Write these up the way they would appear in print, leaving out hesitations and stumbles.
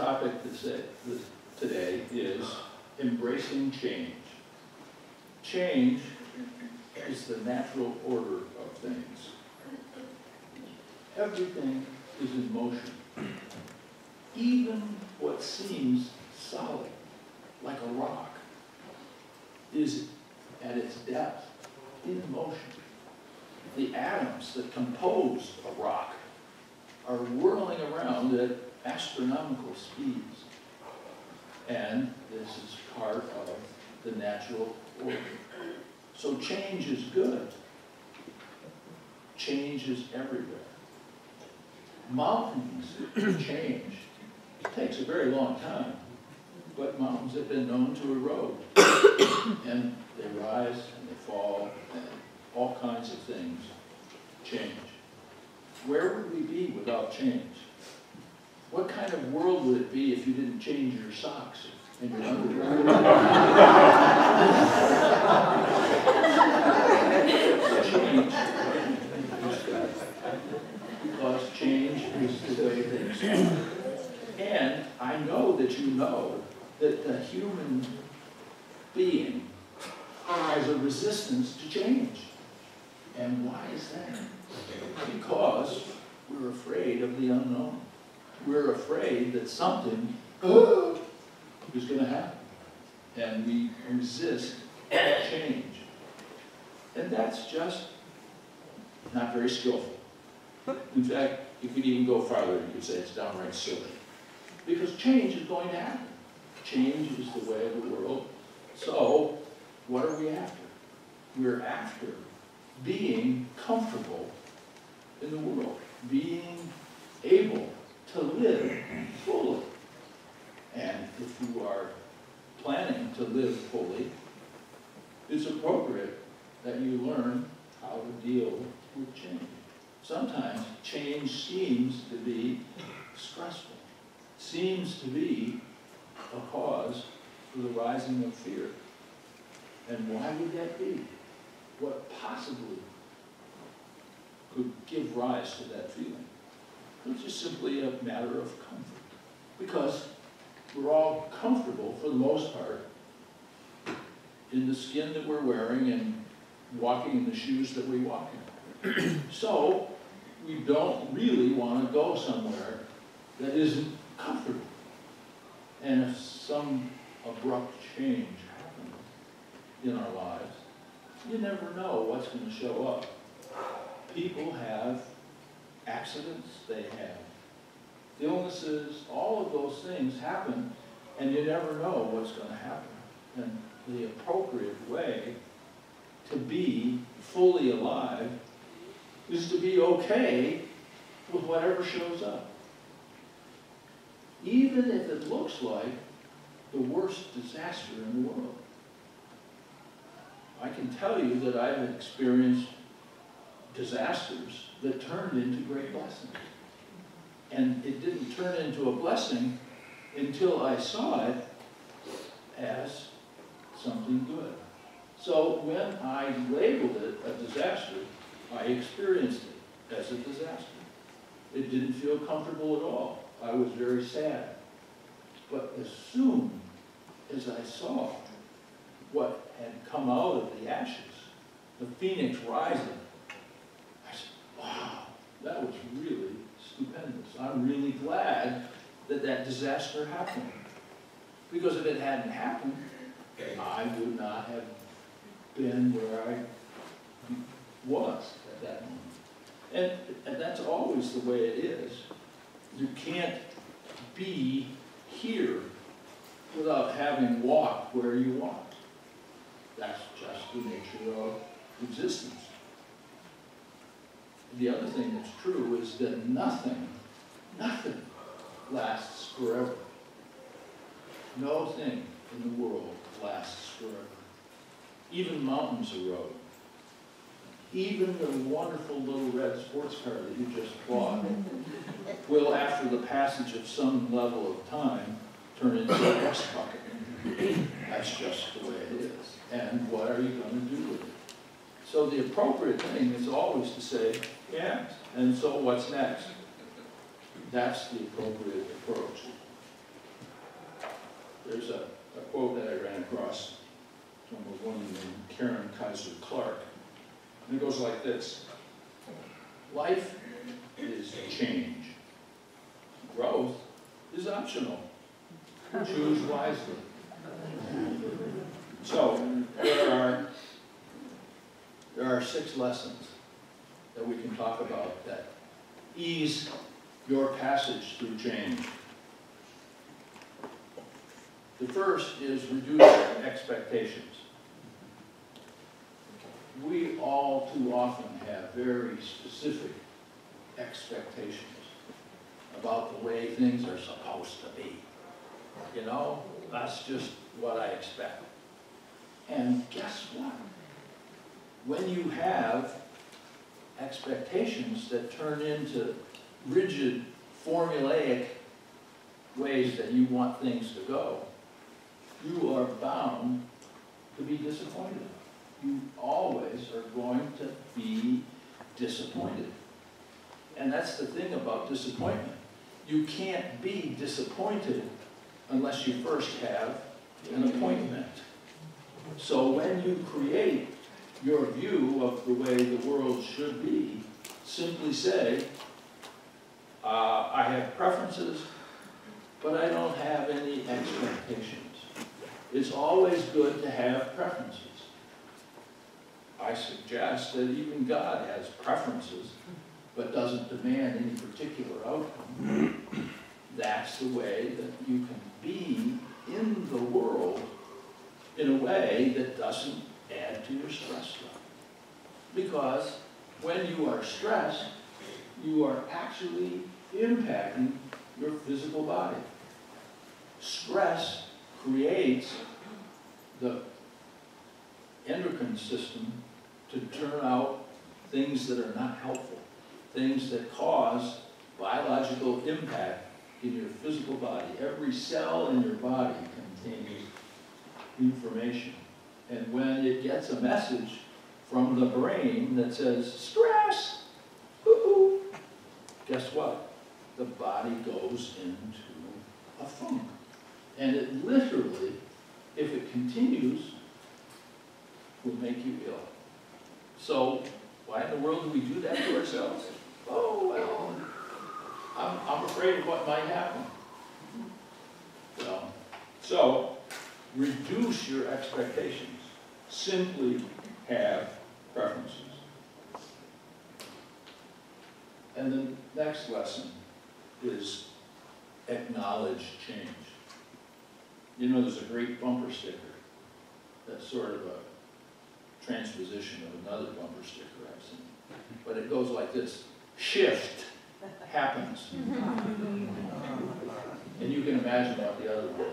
topic today is embracing change. Change is the natural order of things. Everything is in motion. Even what seems solid, like a rock, is at its depth in motion. The atoms that compose a rock are whirling around at astronomical speeds. And this is part of the natural order. So change is good. Change is everywhere. Mountains change. It takes a very long time, but mountains have been known to erode. And they rise and they fall, and all kinds of things change. Where would we be without change? What kind of world would it be if you didn't change your socks and your underwear? Change is good, because change is the way things are. And I know that you know that the human being has a resistance to change. And why is that? Because we're afraid of the unknown. We're afraid that something is going to happen. And we resist change. And that's just not very skillful. In fact, you could even go farther. You could say it's downright silly. Because change is going to happen. Change is the way of the world. So, what are we after? We're after being comfortable in the world, being able to live fully. And if you are planning to live fully, it's appropriate that you learn how to deal with change. Sometimes change seems to be stressful, seems to be a cause for the rising of fear. And why would that be? What possibly could give rise to that feeling? It's just simply a matter of comfort. Because we're all comfortable, for the most part, in the skin that we're wearing and walking in the shoes that we walk in. So, we don't really want to go somewhere that isn't comfortable. And if some abrupt change happens in our lives, you never know what's going to show up. People have accidents, they have illnesses, all of those things happen, and you never know what's going to happen. And the appropriate way to be fully alive is to be okay with whatever shows up. Even if it looks like the worst disaster in the world. I can tell you that I've experienced disasters that turned into great blessings. And it didn't turn into a blessing until I saw it as something good. So when I labeled it a disaster, I experienced it as a disaster. It didn't feel comfortable at all. I was very sad. But as soon as I saw what had come out of the ashes, the phoenix rising, I said, wow, that was really stupendous. I'm really glad that that disaster happened. Because if it hadn't happened, I would not have been where I was at that moment. And that's always the way it is. You can't be here without having walked where you walked. That's just the nature of existence. The other thing that's true is that nothing lasts forever. No thing in the world lasts forever. Even mountains erode. Even the wonderful little red sports car that you just bought will, after the passage of some level of time, turn into a rust bucket. That's just the way it is. And what are you going to do with it? So the appropriate thing is always to say, yeah, and so what's next? That's the appropriate approach. There's a quote that I ran across from a woman named Karen Kaiser Clark. And it goes like this: life is change. Growth is optional. Choose wisely. So there are 6 lessons that we can talk about that ease your passage through change. The first is reduce expectations. We all too often have very specific expectations about the way things are supposed to be. You know, that's just what I expect. And guess what? When you have expectations that turn into rigid, formulaic ways that you want things to go, you are bound to be disappointed. You always are going to be disappointed. And that's the thing about disappointment. You can't be disappointed unless you first have an appointment. So when you create your view of the way the world should be, simply say, I have preferences, but I don't have any expectations. It's always good to have preferences. I suggest that even God has preferences, but doesn't demand any particular outcome. That's the way that you can be in the world in a way that doesn't add to your stress level. Because when you are stressed, you are actually impacting your physical body. Stress creates the endocrine system to turn out things that are not helpful, things that cause biological impact in your physical body. Every cell in your body contains information. And when it gets a message from the brain that says, stress, ooh, guess what? The body goes into a funk. And it literally, if it continues, will make you ill. So why in the world do we do that to ourselves? Oh, well, I'm afraid of what might happen. Well, so reduce your expectations. Simply have preferences. And the next lesson is acknowledge change. You know, there's a great bumper sticker that's sort of a transposition of another bumper sticker I've seen. But it goes like this: shift happens. And you can imagine what the other one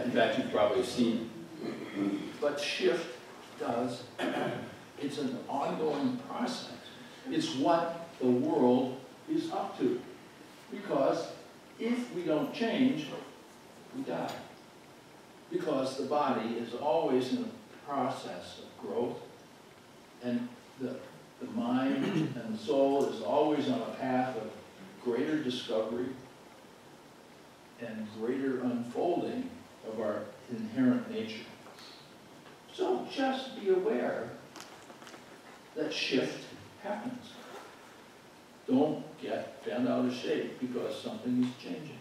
is. In fact, you've probably seen it. But shift does happen. It's an ongoing process. It's what the world is up to. Because if we don't change, we die. Because the body is always in a process of growth, and the mind and the soul is always on a path of greater discovery and greater unfolding of our inherent nature. So just be aware that shift happens. Don't get bent out of shape because something is changing.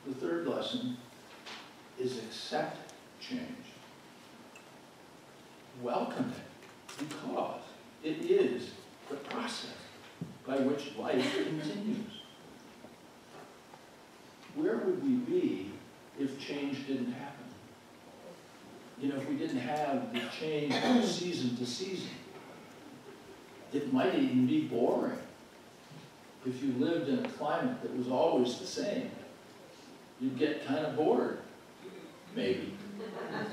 The third lesson is accept change. Welcome it, because it is the process by which life continues. Where would we be if change didn't happen? You know, if we didn't have the change from season to season, it might even be boring. If you lived in a climate that was always the same, you'd get kind of bored, maybe.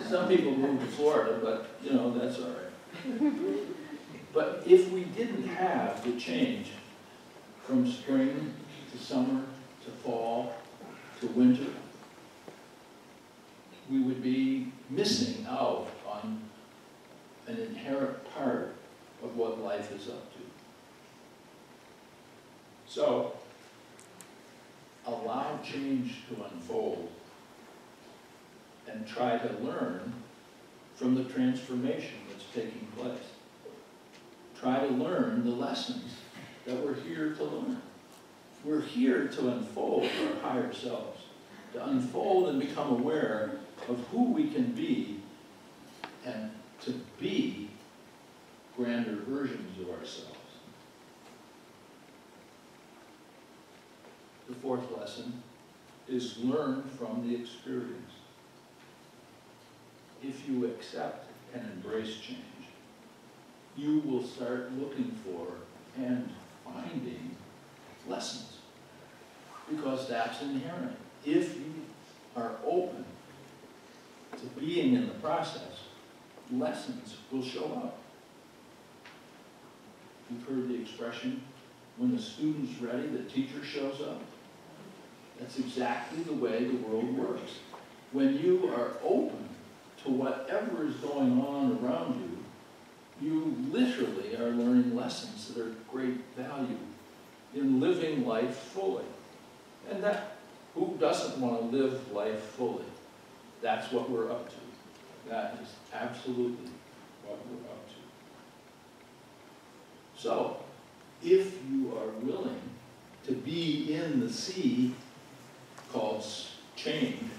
Some people move to Florida, but, you know, that's all right. But if we didn't have the change from spring to summer to fall to winter, we would be missing out on an inherent part of what life is up to. So, change to unfold and try to learn from the transformation that's taking place. Try to learn the lessons that we're here to learn. We're here to unfold our higher selves, to unfold and become aware of who we can be and to be grander versions of ourselves. The fourth lesson is learn from the experience. If you accept and embrace change, you will start looking for and finding lessons, because that's inherent. If you are open to being in the process, lessons will show up. You've heard the expression, when the student's ready, the teacher shows up. That's exactly the way the world works. When you are open to whatever is going on around you, you literally are learning lessons that are of great value in living life fully. And that, who doesn't want to live life fully? That's what we're up to. That is absolutely what we're up to. So, if you are willing to be in the sea called change,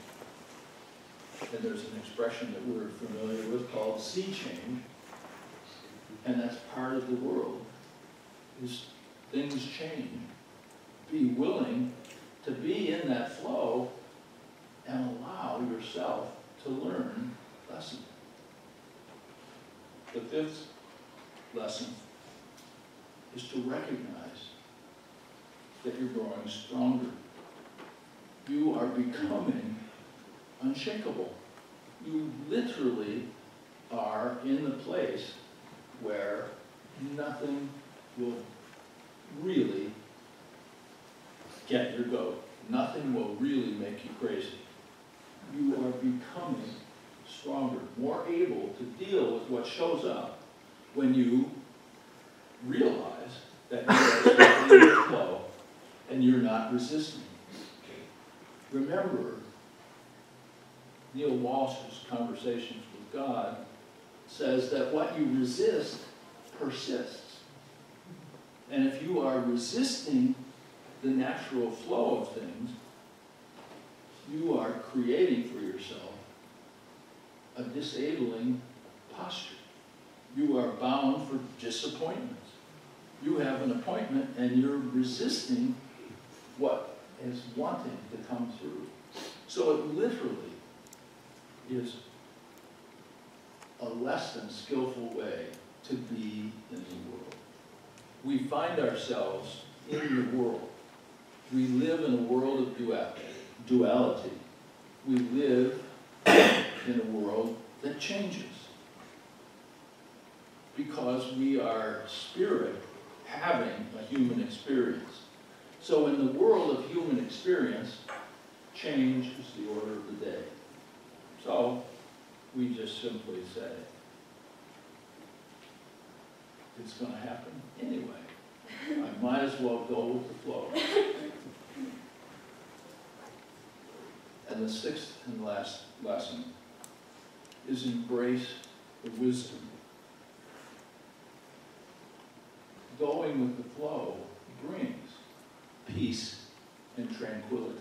and there's an expression that we're familiar with called sea change, and that's part of the world, is things change. Be willing to be in that flow and allow yourself to learn lessons. The fifth lesson is to recognize that you're growing stronger. You are becoming unshakable. You literally are in the place where nothing will really get your goat. Nothing will really make you crazy. You are becoming stronger, more able to deal with what shows up when you realize that you are in the flow and you're not resisting. Remember, Neil Walsh's Conversations with God says that what you resist persists. And if you are resisting the natural flow of things, you are creating for yourself a disabling posture. You are bound for disappointments. You have an appointment and you're resisting what is wanting to come through. So it literally is a less than skillful way to be in the world. We find ourselves in the world. We live in a world of duality. We live in a world that changes because we are spirit having a human experience. So in the world of human experience, change is the order of the day. So we just simply say, it's going to happen anyway. I might as well go with the flow. And the sixth and last lesson is embrace the wisdom. Going with the flow brings peace and tranquility.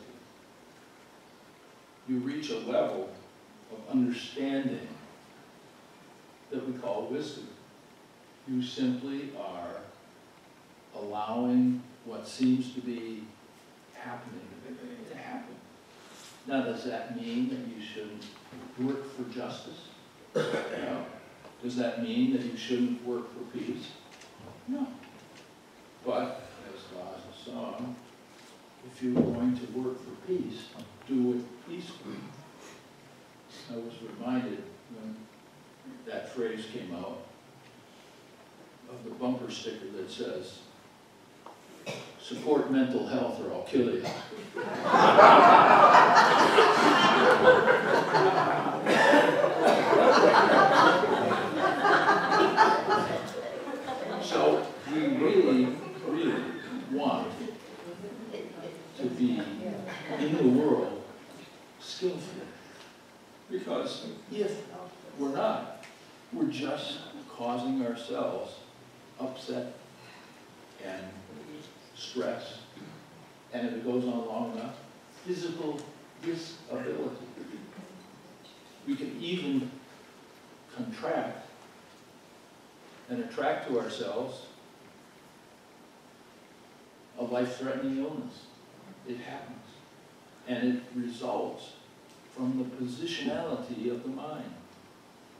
You reach a level of understanding that we call wisdom. You simply are allowing what seems to be happening to happen. Now, does that mean that you shouldn't work for justice? No. Does that mean that you shouldn't work for peace? No. But, as God's song, if you're going to work for peace, do it peacefully. I was reminded when that phrase came out of the bumper sticker that says, support mental health or I'll kill you. So we really, really want to be in the we're just causing ourselves upset and stress, and if it goes on long enough, physical disability. We can even contract and attract to ourselves a life-threatening illness. It happens. And it results from the positionality of the mind.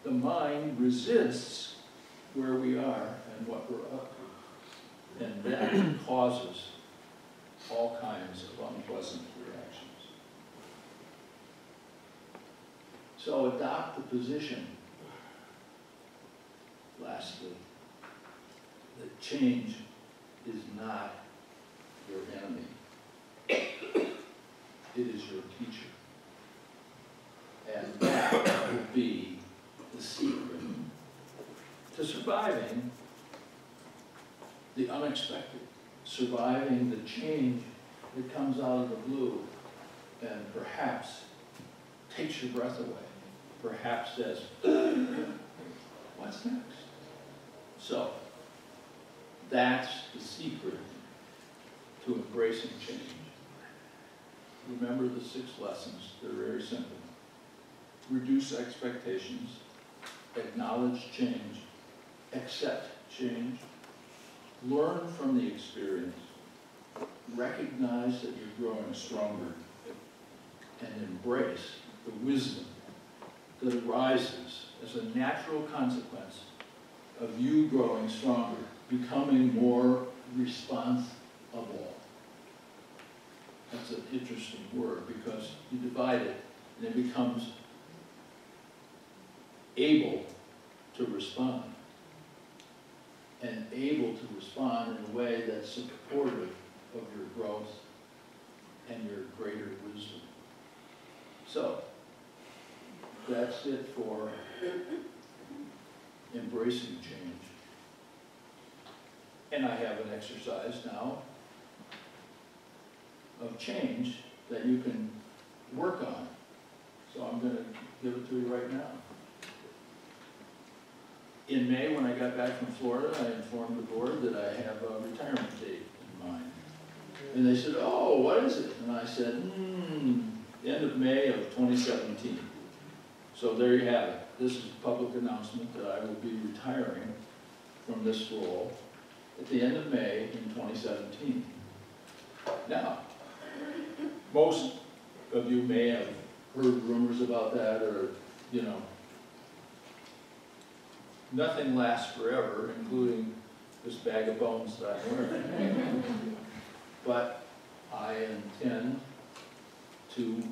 The mind resists where we are and what we're up to. And that causes all kinds of unpleasant reactions. So adopt the position, lastly, that change is not your enemy. It is your teacher. And that will be the secret to surviving the unexpected, surviving the change that comes out of the blue and perhaps takes your breath away, perhaps says, what's next? So, that's the secret to embracing change. Remember the 6 lessons. They're very simple. Reduce expectations, acknowledge change, accept change, learn from the experience, recognize that you're growing stronger, and embrace the wisdom that arises as a natural consequence of you growing stronger, becoming more responsible. That's an interesting word because you divide it and it becomes able to respond. And able to respond in a way that's supportive of your growth and your greater wisdom. So, that's it for embracing change. And I have an exercise now of change that you can work on. So I'm going to give it to you right now. In May, when I got back from Florida, I informed the board that I have a retirement date in mind. And they said, oh, what is it? And I said, end of May of 2017. So there you have it. This is a public announcement that I will be retiring from this role at the end of May in 2017. Now, most of you may have heard rumors about that, or, you know, nothing lasts forever, including this bag of bones that I'm wearing. But I intend to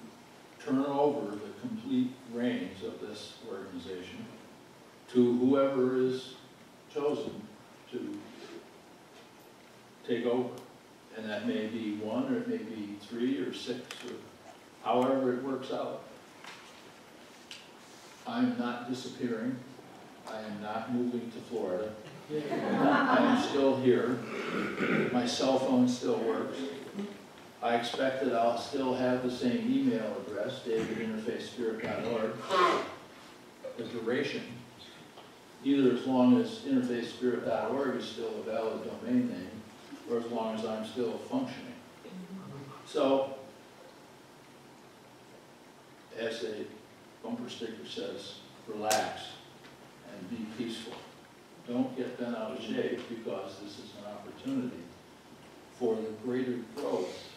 turn over the complete reins of this organization to whoever is chosen to take over. And that may be 1, or it may be 3 or 6, or however it works out. I'm not disappearing. I am not moving to Florida. I am still here. My cell phone still works. I expect that I'll still have the same email address, david@interfaithspirit.org, the duration, either as long as interfaithspirit.org is still a valid domain name, or as long as I'm still functioning. So, as a bumper sticker says, relax and be peaceful. Don't get bent out of shape, because this is an opportunity for the greater growth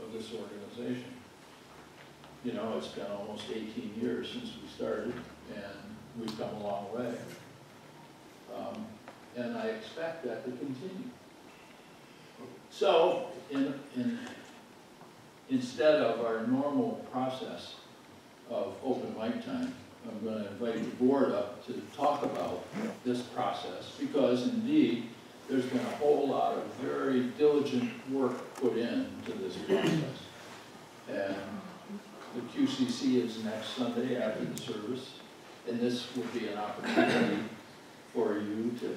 of this organization. You know, it's been almost 18 years since we started, and we've come a long way. And I expect that to continue. So, instead of our normal process of open mic time, I'm going to invite the board up to talk about this process, because indeed there's been a whole lot of very diligent work put into this process. And the QCC is next Sunday after the service, and this will be an opportunity for you to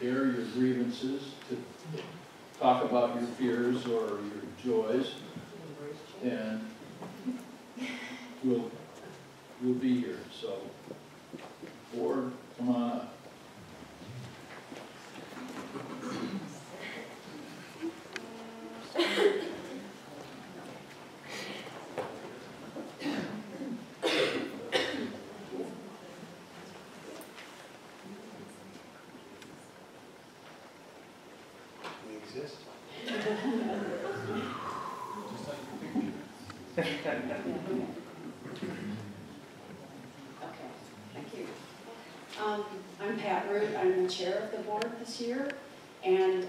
air your grievances, to talk about your fears or your joys, and we'll be here. So, board, come on up. exist. Okay, thank you. I'm Pat Root. I'm the chair of the board this year, and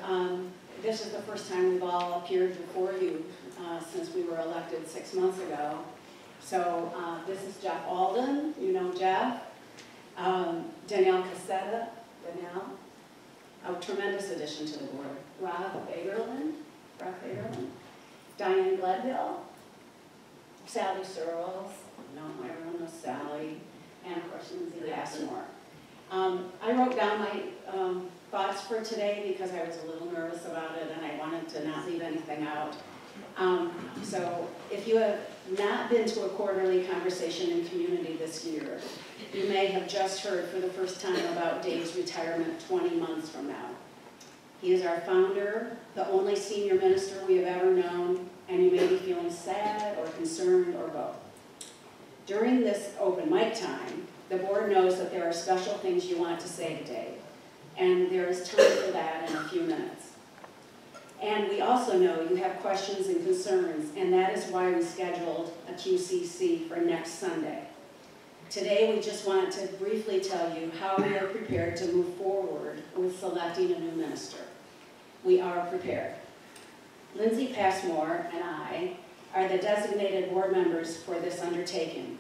this is the first time we've all appeared before you since we were elected 6 months ago. So this is Jeff Alden. You know Jeff. Danielle Cassetta. Danielle. A tremendous addition to the board. Rob Fagerland. Diane Gledhill. Sally Searles. No, everyone knows Sally. And of course, Lindsay Passmore. I wrote down my thoughts for today because I was a little nervous about it and I wanted to not leave anything out. So if you have not been to a quarterly conversation in community this year, you may have just heard for the first time about Dave's retirement 20 months from now. He is our founder, the only senior minister we have ever known, and you may be feeling sad or concerned or both. During this open mic time, the board knows that there are special things you want to say to Dave, and there is time for that in a few minutes. And we also know you have questions and concerns, and that is why we scheduled a QCC for next Sunday. Today, we just want to briefly tell you how we are prepared to move forward with selecting a new minister. We are prepared. Lindsay Passmore and I are the designated board members for this undertaking,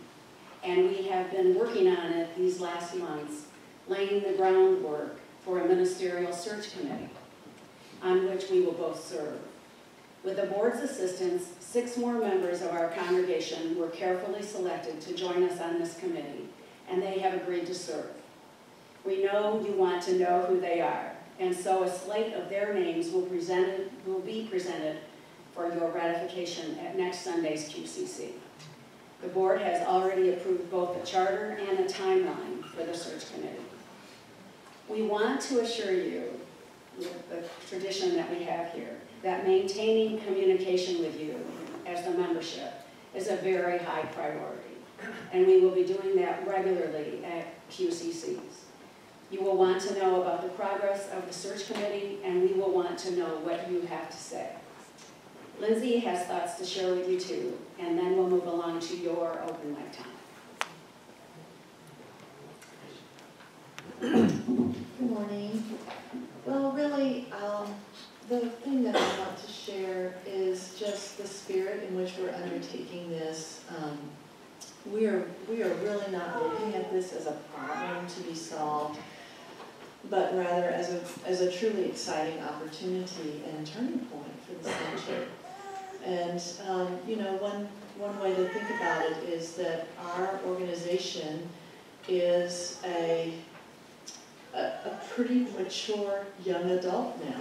and we have been working on it these last months, laying the groundwork for a ministerial search committee, on which we will both serve. With the board's assistance, 6 more members of our congregation were carefully selected to join us on this committee, and they have agreed to serve. We know you want to know who they are, and so a slate of their names will be presented for your ratification at next Sunday's QCC. The board has already approved both a charter and a timeline for the search committee. We want to assure you, with the tradition that we have here, that maintaining communication with you as the membership is a very high priority, and we will be doing that regularly at QCCs. You will want to know about the progress of the search committee, and we will want to know what you have to say. Lindsay has thoughts to share with you too, and then we'll move along to your open mic time. Good morning. Well, really, the thing that I want to share is just the spirit in which we're undertaking this. We are really not looking at this as a problem to be solved, but rather as a truly exciting opportunity and turning point for the center. And you know, one way to think about it is that our organization is a pretty mature young adult now.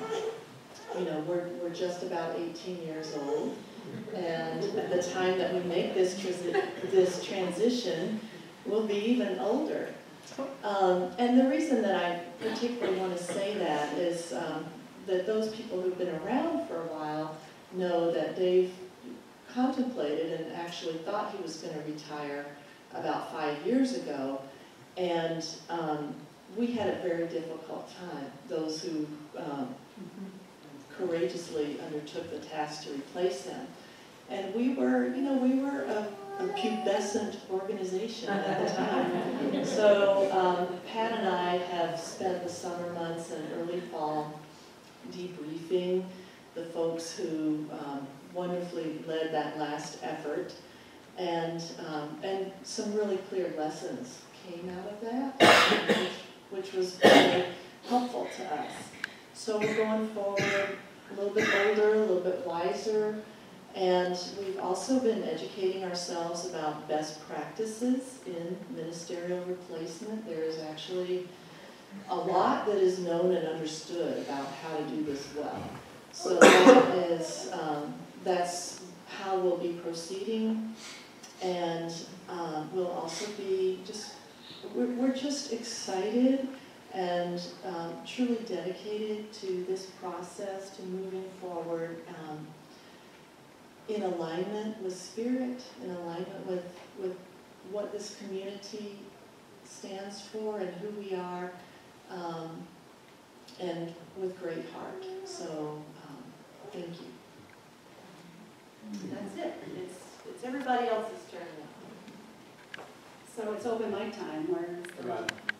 You know, we're just about 18 years old, and at the time that we make this transition, we'll be even older. And the reason that I particularly want to say that is that those people who've been around for a while know that Dave contemplated and actually thought he was going to retire about 5 years ago, and we had a very difficult time, those who courageously undertook the task to replace him. And we were, you know, we were a pubescent organization at the time. So Pat and I have spent the summer months and early fall debriefing the folks who wonderfully led that last effort, and some really clear lessons came out of that, which was very helpful to us. So we're going forward a little bit older, a little bit wiser, and we've also been educating ourselves about best practices in ministerial replacement. There is actually a lot that is known and understood about how to do this well. So that's how we'll be proceeding, and we'll also be we're just excited and truly dedicated to this process, to moving forward in alignment with Spirit, in alignment with what this community stands for and who we are, and with great heart. So Thank you. That's it. It's everybody else's turn now. So it's open mic time. Where's the...